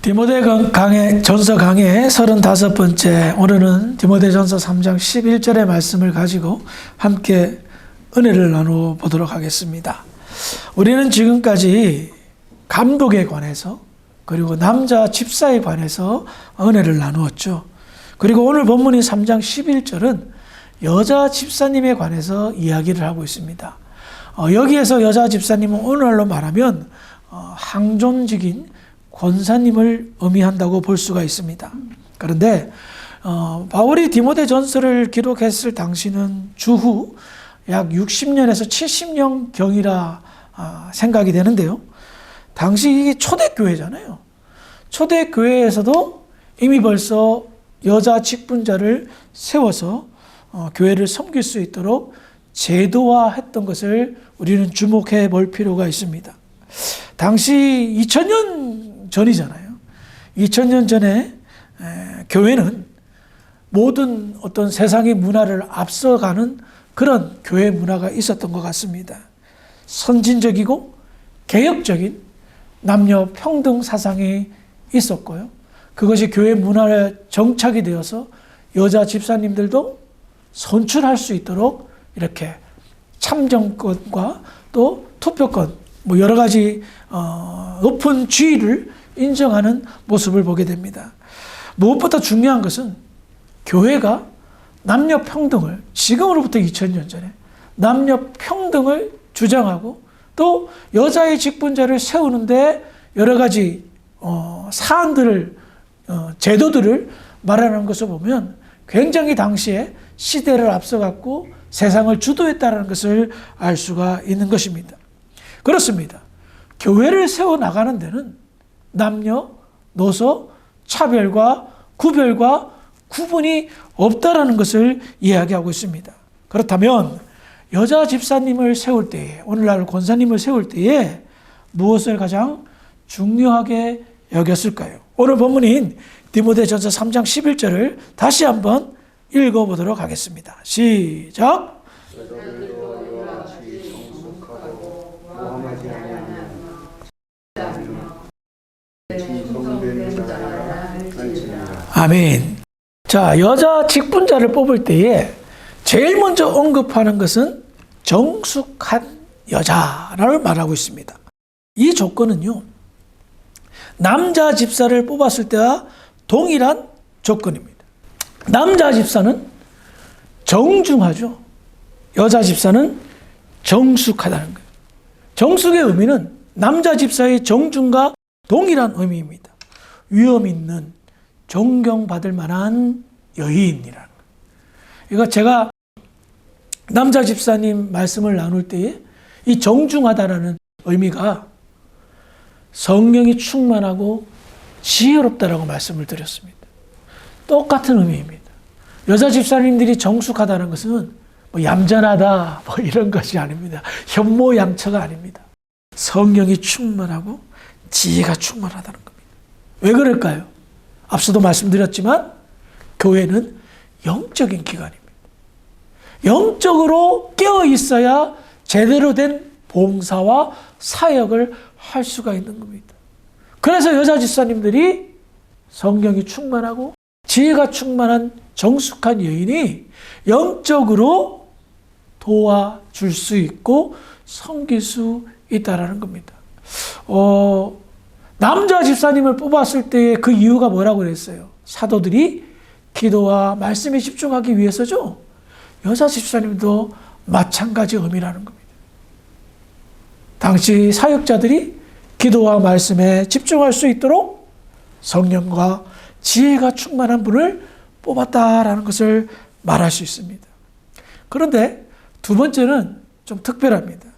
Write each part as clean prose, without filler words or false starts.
디모데 전서 강의 35번째, 오늘은 디모데 전서 3장 11절의 말씀을 가지고 함께 은혜를 나누어 보도록 하겠습니다. 우리는 지금까지 감독에 관해서 그리고 남자 집사에 관해서 은혜를 나누었죠. 그리고 오늘 본문인 3장 11절은 여자 집사님에 관해서 이야기를 하고 있습니다. 여기에서 여자 집사님은 오늘날로 말하면 항존직인 권사님을 의미한다고 볼 수가 있습니다. 그런데 바울이 디모데 전서를 기록했을 당시는 주후 약 60년에서 70년경이라 생각이 되는데요. 당시 이게 초대교회잖아요. 초대교회에서도 이미 벌써 여자 직분자를 세워서 교회를 섬길 수 있도록 제도화했던 것을 우리는 주목해 볼 필요가 있습니다. 당시 2000년 전이잖아요. 2000년 전에 교회는 모든 어떤 세상의 문화를 앞서가는 그런 교회 문화가 있었던 것 같습니다. 선진적이고 개혁적인 남녀 평등 사상이 있었고요. 그것이 교회 문화에 정착이 되어서 여자 집사님들도 선출할 수 있도록 이렇게 참정권과 또 투표권, 여러 가지 높은 지위를 인정하는 모습을 보게 됩니다. 무엇보다 중요한 것은 교회가 남녀 평등을, 지금으로부터 2000년 전에 남녀 평등을 주장하고 또 여자의 직분자를 세우는데 여러 가지 사안들을, 제도들을 마련한 것을 보면 굉장히 당시에 시대를 앞서갔고 세상을 주도했다는 것을 알 수가 있는 것입니다. 그렇습니다. 교회를 세워나가는 데는 남녀, 노소, 차별과 구별과 구분이 없다라는 것을 이야기하고 있습니다. 그렇다면 여자 집사님을 세울 때에, 오늘날 권사님을 세울 때에 무엇을 가장 중요하게 여겼을까요? 오늘 본문인 디모데 전서 3장 11절을 다시 한번 읽어보도록 하겠습니다. 시작! 아멘. 자, 여자 직분자를 뽑을 때에 제일 먼저 언급하는 것은 정숙한 여자를 말하고 있습니다. 이 조건은요, 남자 집사를 뽑았을 때와 동일한 조건입니다. 남자 집사는 정중하죠. 여자 집사는 정숙하다는 거예요. 정숙의 의미는 남자 집사의 정중과 동일한 의미입니다. 위험 있는, 존경받을 만한 여인이라는 거예요. 이거 제가 남자 집사님 말씀을 나눌 때에 이 정중하다라는 의미가 성령이 충만하고 지혜롭다라고 말씀을 드렸습니다. 똑같은 의미입니다. 여자 집사님들이 정숙하다는 것은 얌전하다 이런 것이 아닙니다. 현모양처가 아닙니다. 성령이 충만하고 지혜가 충만하다는 겁니다. 왜 그럴까요? 앞서도 말씀드렸지만 교회는 영적인 기관입니다. 영적으로 깨어 있어야 제대로 된 봉사와 사역을 할 수가 있는 겁니다. 그래서 여자 집사님들이 성령이 충만하고 지혜가 충만한 정숙한 여인이 영적으로 도와줄 수 있고 섬길 수 있다는 겁니다. 남자 집사님을 뽑았을 때 그 이유가 뭐라고 그랬어요? 사도들이 기도와 말씀에 집중하기 위해서죠. 여자 집사님도 마찬가지 의미라는 겁니다. 당시 사역자들이 기도와 말씀에 집중할 수 있도록 성령과 지혜가 충만한 분을 뽑았다라는 것을 말할 수 있습니다. 그런데 두 번째는 좀 특별합니다.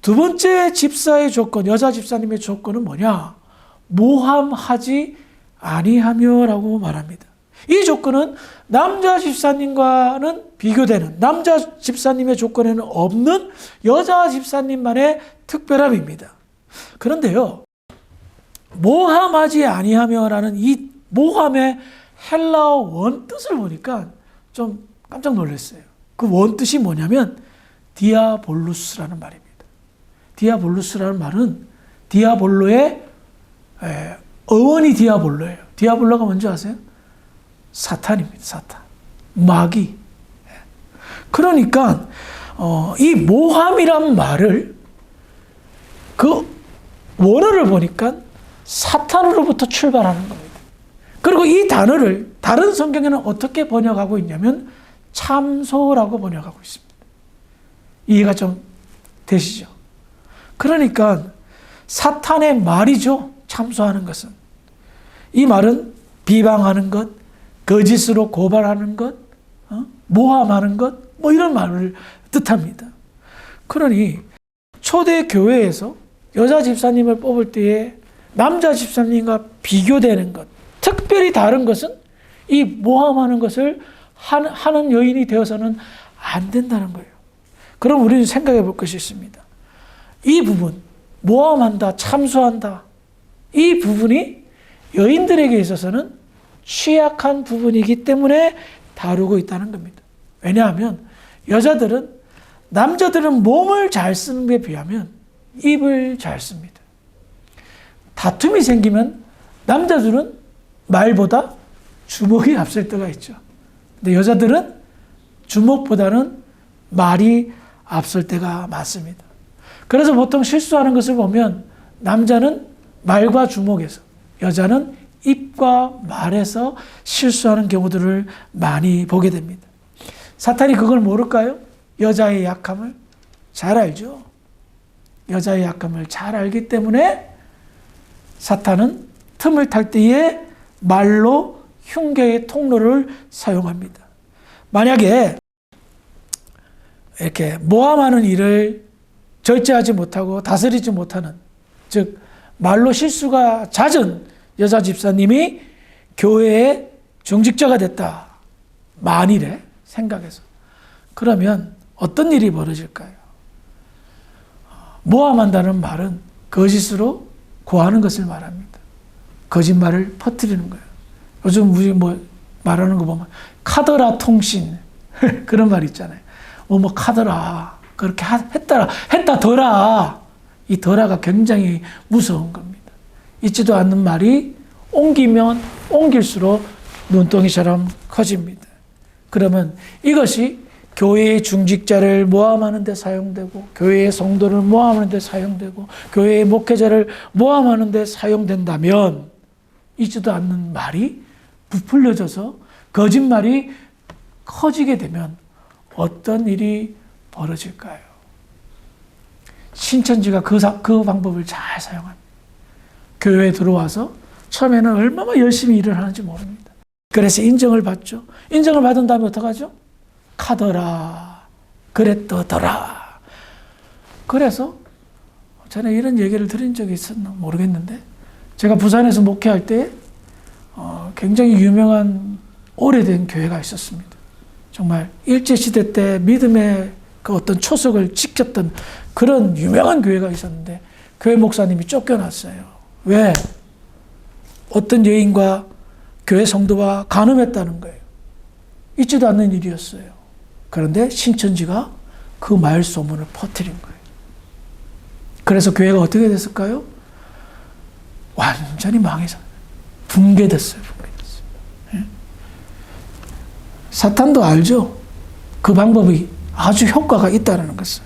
두 번째 집사의 조건, 여자 집사님의 조건은 뭐냐? 모함하지 아니하며라고 말합니다. 이 조건은 남자 집사님과는 비교되는, 남자 집사님의 조건에는 없는 여자 집사님만의 특별함입니다. 그런데요, 모함하지 아니하며라는 이 모함의 헬라어 원뜻을 보니까 좀 깜짝 놀랐어요. 그 원뜻이 뭐냐면 디아볼루스라는 말입니다. 디아볼루스라는 말은 디아볼로의 어원이 디아볼로예요. 디아볼로가 뭔지 아세요? 사탄입니다. 사탄. 마귀. 그러니까 이 모함이란 말을 그 원어를 보니까 사탄으로부터 출발하는 겁니다. 그리고 이 단어를 다른 성경에는 어떻게 번역하고 있냐면 참소라고 번역하고 있습니다. 이해가 좀 되시죠? 그러니까 사탄의 말이죠. 참소하는 것은. 이 말은 비방하는 것, 거짓으로 고발하는 것, 모함하는 것, 뭐 이런 말을 뜻합니다. 그러니 초대 교회에서 여자 집사님을 뽑을 때에 남자 집사님과 비교되는 것, 특별히 다른 것은 이 모함하는 것을 하는 여인이 되어서는 안 된다는 거예요. 그럼 우리는 생각해 볼 것이 있습니다. 이 부분, 모함한다, 참소한다, 이 부분이 여인들에게 있어서는 취약한 부분이기 때문에 다루고 있다는 겁니다. 왜냐하면 남자들은 몸을 잘 쓰는 데 비하면 입을 잘 씁니다. 다툼이 생기면 남자들은 말보다 주먹이 앞설 때가 있죠. 근데 여자들은 주먹보다는 말이 앞설 때가 많습니다. 그래서 보통 실수하는 것을 보면 남자는 말과 주먹에서, 여자는 입과 말에서 실수하는 경우들을 많이 보게 됩니다. 사탄이 그걸 모를까요? 여자의 약함을 잘 알죠. 여자의 약함을 잘 알기 때문에 사탄은 틈을 탈 때에 말로 흉계의 통로를 사용합니다. 만약에 이렇게 모함하는 일을 절제하지 못하고 다스리지 못하는, 즉 말로 실수가 잦은 여자 집사님이 교회의 중직자가 됐다. 만일에 생각해서. 그러면 어떤 일이 벌어질까요? 모함한다는 말은 거짓으로 고하는 것을 말합니다. 거짓말을 퍼뜨리는 거예요. 요즘 우리 말하는 거 보면 카더라 통신 그런 말 있잖아요. 카더라 그렇게 했다 더라. 이 더라가 굉장히 무서운 겁니다. 있지도 않는 말이 옮기면 옮길수록 눈덩이처럼 커집니다. 그러면 이것이 교회의 중직자를 모함하는 데 사용되고, 교회의 성도를 모함하는 데 사용되고, 교회의 목회자를 모함하는 데 사용된다면 있지도 않는 말이 부풀려져서 거짓말이 커지게 되면 어떤 일이 벌어질까요? 신천지가 그 방법을 잘 사용합니다. 교회에 들어와서 처음에는 얼마나 열심히 일을 하는지 모릅니다. 그래서 인정을 받죠. 인정을 받은 다음에 어떡하죠? 카더라, 그랬더더라. 그래서 저는 이런 얘기를 들은 적이 있었나 모르겠는데, 제가 부산에서 목회할 때 굉장히 유명한 오래된 교회가 있었습니다. 정말 일제시대 때 믿음의 그 어떤 초석을 지켰던 그런 유명한 교회가 있었는데, 교회 목사님이 쫓겨났어요. 왜? 어떤 여인과 교회 성도가 간음했다는 거예요. 있지도 않는 일이었어요. 그런데 신천지가 그 말 소문을 퍼뜨린 거예요. 그래서 교회가 어떻게 됐을까요? 완전히 망해서 붕괴됐어요. 예? 사탄도 알죠. 그 방법이 아주 효과가 있다는 것을.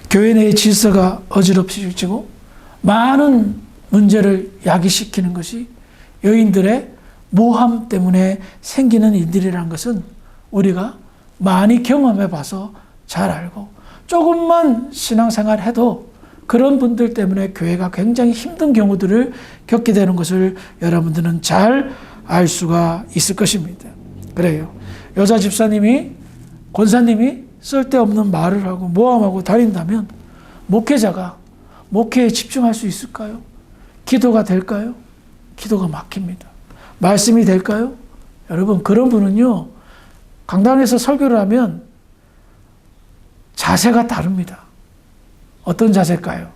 교회 내의 질서가 어지럽혀지고 많은 문제를 야기시키는 것이 여인들의 모함 때문에 생기는 일들이라는 것은 우리가 많이 경험해 봐서 잘 알고, 조금만 신앙생활 해도 그런 분들 때문에 교회가 굉장히 힘든 경우들을 겪게 되는 것을 여러분들은 잘 알 수가 있을 것입니다. 그래요. 여자 집사님이, 권사님이 쓸데없는 말을 하고 모함하고 다닌다면 목회자가 목회에 집중할 수 있을까요? 기도가 될까요? 기도가 막힙니다. 말씀이 될까요? 여러분, 그런 분은요, 강단에서 설교를 하면 자세가 다릅니다. 어떤 자세일까요?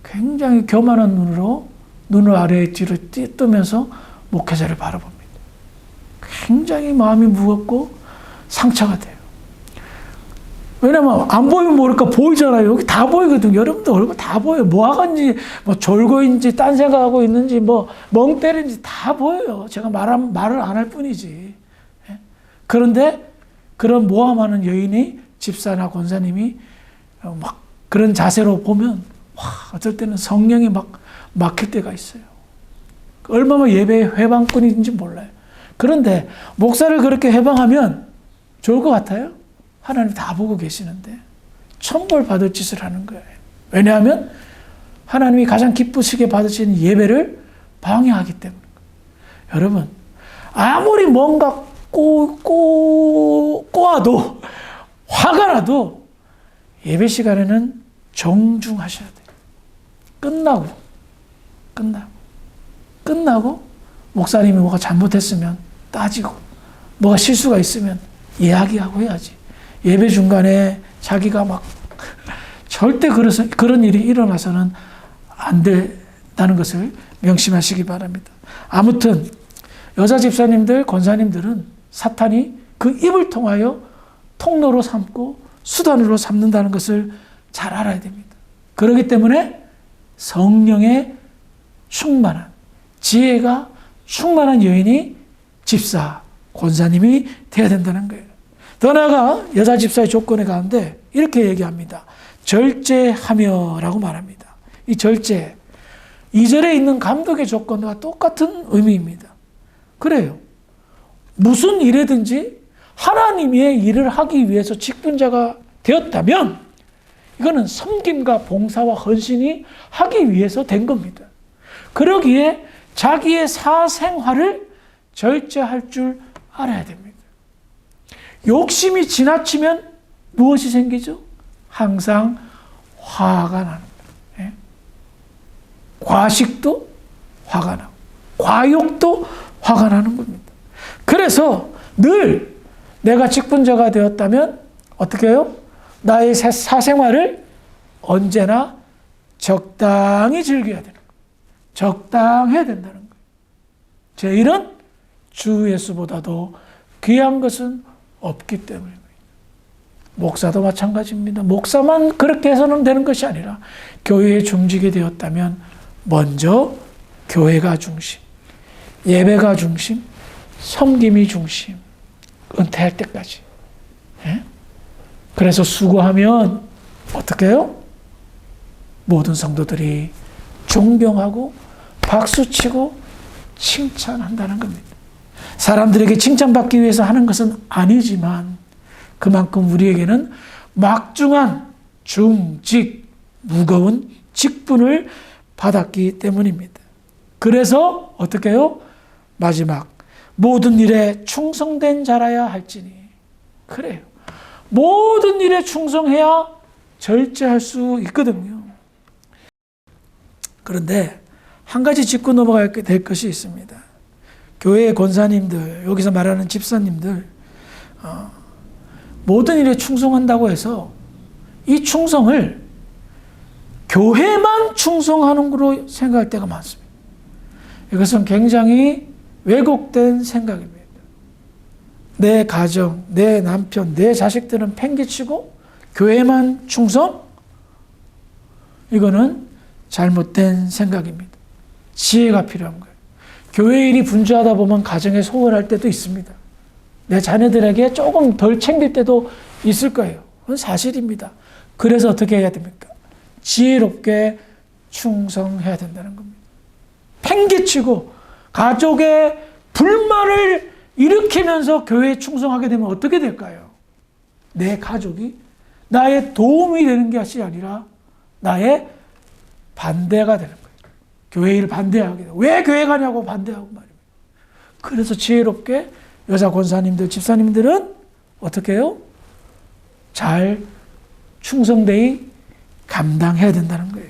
굉장히 교만한 눈으로 눈을 아래에 뒤로 뜨면서 목회자를 바라봅니다. 굉장히 마음이 무겁고 상처가 돼요. 왜냐면 안 보이면 모르니까 보이잖아요. 여기 다 보이거든요. 여러분들 얼굴 다 보여요. 뭐 하건지, 뭐 졸고인지, 딴 생각하고 있는지, 뭐 멍 때리는지 다 보여요. 제가 말을 안 할 뿐이지. 그런데 그런 모함하는 여인이 집사나 권사님이 막 그런 자세로 보면 와, 어떨 때는 성령이 막 막힐 때가 있어요. 얼마나 예배의 회방꾼인지 몰라요. 그런데 목사를 그렇게 회방하면 좋을 것 같아요? 하나님 다 보고 계시는데 천벌 받을 짓을 하는 거예요. 왜냐하면 하나님이 가장 기쁘시게 받으시는 예배를 방해하기 때문에. 여러분, 아무리 뭔가 꼬아도 화가 나도 예배 시간에는 정중하셔야 돼요. 끝나고 목사님이 뭐가 잘못했으면 따지고 뭐가 실수가 있으면 이야기하고 해야지. 예배 중간에 자기가 막 절대 그런 일이 일어나서는 안 된다는 것을 명심하시기 바랍니다. 아무튼 여자 집사님들, 권사님들은 사탄이 그 입을 통하여 통로로 삼고 수단으로 삼는다는 것을 잘 알아야 됩니다. 그렇기 때문에 성령의 충만한, 지혜가 충만한 여인이 집사, 권사님이 되어야 된다는 거예요. 더 나아가 여자 집사의 조건에 가운데 이렇게 얘기합니다. 절제하며라고 말합니다. 이 절제, 2절에 있는 감독의 조건과 똑같은 의미입니다. 그래요. 무슨 일이든지 하나님의 일을 하기 위해서 직분자가 되었다면 이거는 섬김과 봉사와 헌신이 하기 위해서 된 겁니다. 그러기에 자기의 사생활을 절제할 줄 알아야 됩니다. 욕심이 지나치면 무엇이 생기죠? 항상 화가 나는 거예요. 과식도 화가 나고 과욕도 화가 나는 겁니다. 그래서 늘 내가 직분자가 되었다면 어떻게 해요? 나의 사생활을 언제나 적당히 즐겨야 되는 거예요. 적당해야 된다는 거예요. 제 일은 주 예수보다도 귀한 것은 없기 때문입니다. 목사도 마찬가지입니다. 목사만 그렇게 해서는 되는 것이 아니라 교회에 중직이 되었다면 먼저 교회가 중심, 예배가 중심, 섬김이 중심, 은퇴할 때까지. 그래서 수고하면 어떻게 해요? 모든 성도들이 존경하고 박수치고 칭찬한다는 겁니다. 사람들에게 칭찬받기 위해서 하는 것은 아니지만 그만큼 우리에게는 막중한 중직, 무거운 직분을 받았기 때문입니다. 그래서 어떻게 해요? 마지막, 모든 일에 충성된 자라야 할지니. 그래요. 모든 일에 충성해야 절제할 수 있거든요. 그런데 한 가지 짚고 넘어가야 될 것이 있습니다. 교회의 권사님들, 여기서 말하는 집사님들, 모든 일에 충성한다고 해서 이 충성을 교회만 충성하는 걸로 생각할 때가 많습니다. 이것은 굉장히 왜곡된 생각입니다. 내 가정, 내 남편, 내 자식들은 팽개치고 교회만 충성? 이거는 잘못된 생각입니다. 지혜가 필요한 거예요. 교회 일이 분주하다 보면 가정에 소홀할 때도 있습니다. 내 자녀들에게 조금 덜 챙길 때도 있을 거예요. 그건 사실입니다. 그래서 어떻게 해야 됩니까? 지혜롭게 충성해야 된다는 겁니다. 팽개치고 가족의 불만을 일으키면서 교회에 충성하게 되면 어떻게 될까요? 내 가족이 나의 도움이 되는 것이 아니라 나의 반대가 되는 거예요. 교회 일을 반대하게 돼요. 왜 교회 가냐고 반대하고 말입니다. 그래서 지혜롭게 여자 권사님들, 집사님들은 어떻게 해요? 잘 충성되이 감당해야 된다는 거예요.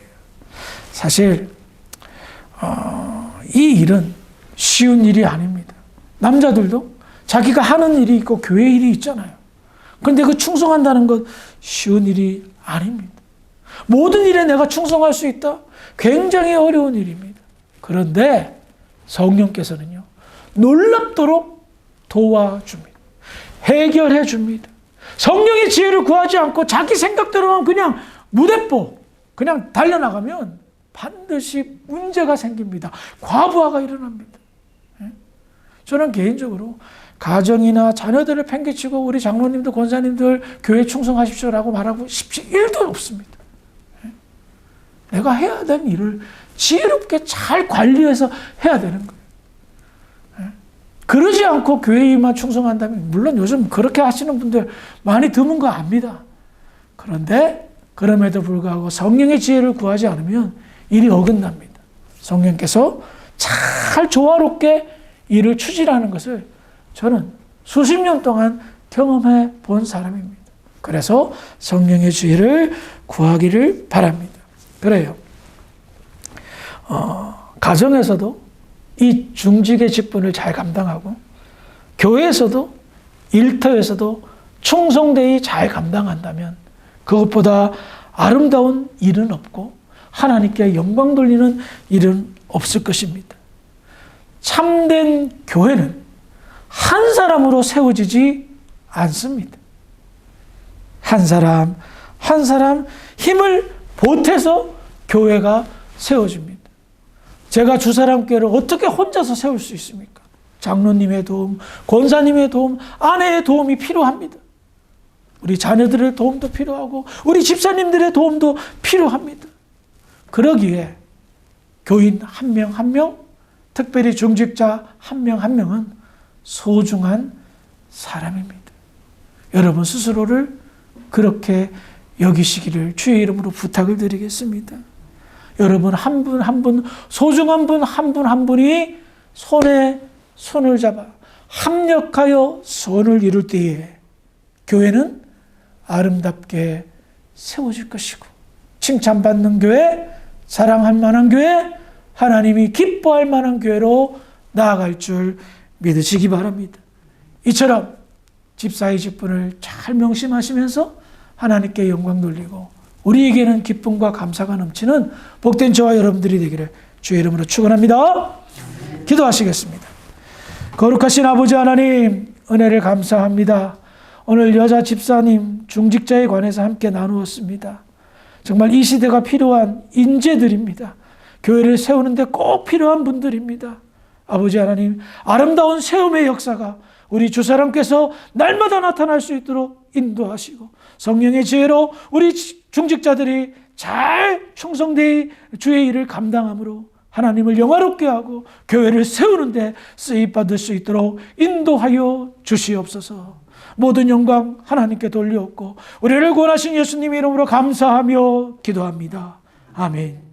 사실 이 일은 쉬운 일이 아닙니다. 남자들도 자기가 하는 일이 있고 교회 일이 있잖아요. 그런데 그 충성한다는 건 쉬운 일이 아닙니다. 모든 일에 내가 충성할 수 있다? 굉장히 어려운 일입니다. 그런데 성령께서는요, 놀랍도록 도와줍니다. 해결해 줍니다. 성령의 지혜를 구하지 않고 자기 생각대로만 그냥 무대뽀 그냥 달려나가면 반드시 문제가 생깁니다. 과부하가 일어납니다. 저는 개인적으로 가정이나 자녀들을 팽개치고 우리 장로님들, 권사님들 교회 충성하십시오라고 말하고 싶지 1도 없습니다. 내가 해야 되는 일을 지혜롭게 잘 관리해서 해야 되는 거예요. 그러지 않고 교회에만 충성한다면, 물론 요즘 그렇게 하시는 분들 많이 드문 거 압니다. 그런데 그럼에도 불구하고 성령의 지혜를 구하지 않으면 일이 어긋납니다. 성령께서 잘 조화롭게 일을 추진하는 것을 저는 수십 년 동안 경험해 본 사람입니다. 그래서 성령의 지혜를 구하기를 바랍니다. 그래요. 가정에서도 이 중직의 직분을 잘 감당하고 교회에서도 일터에서도 충성되이 잘 감당한다면 그것보다 아름다운 일은 없고 하나님께 영광 돌리는 일은 없을 것입니다. 참된 교회는 한 사람으로 세워지지 않습니다. 한 사람 한 사람 힘을 보태서 교회가 세워집니다. 제가 주사람교회를 어떻게 혼자서 세울 수 있습니까? 장로님의 도움, 권사님의 도움, 아내의 도움이 필요합니다. 우리 자녀들의 도움도 필요하고 우리 집사님들의 도움도 필요합니다. 그러기에 교인 한 명 한 명, 특별히 중직자 한 명 한 명은 소중한 사람입니다. 여러분 스스로를 그렇게 여기시기를 주의 이름으로 부탁을 드리겠습니다. 여러분 한 분 한 분, 소중한 분 한 분 한 분이 손에 손을 잡아 합력하여 선을 이룰 때에 교회는 아름답게 세워질 것이고 칭찬받는 교회, 사랑할 만한 교회, 하나님이 기뻐할 만한 교회로 나아갈 줄 믿으시기 바랍니다. 이처럼 집사의 직분을 잘 명심하시면서 하나님께 영광 돌리고 우리에게는 기쁨과 감사가 넘치는 복된 저와 여러분들이 되기를 주의 이름으로 축원합니다. 기도하시겠습니다. 거룩하신 아버지 하나님, 은혜를 감사합니다. 오늘 여자 집사님, 중직자에 관해서 함께 나누었습니다. 정말 이 시대가 필요한 인재들입니다. 교회를 세우는데 꼭 필요한 분들입니다. 아버지 하나님, 아름다운 세움의 역사가 우리 주사람께서 날마다 나타날 수 있도록 인도하시고 성령의 지혜로 우리 중직자들이 잘 충성되이 주의 일을 감당함으로 하나님을 영화롭게 하고 교회를 세우는데 쓰임받을 수 있도록 인도하여 주시옵소서. 모든 영광 하나님께 돌려옵고 우리를 구원하신 예수님 이름으로 감사하며 기도합니다. 아멘.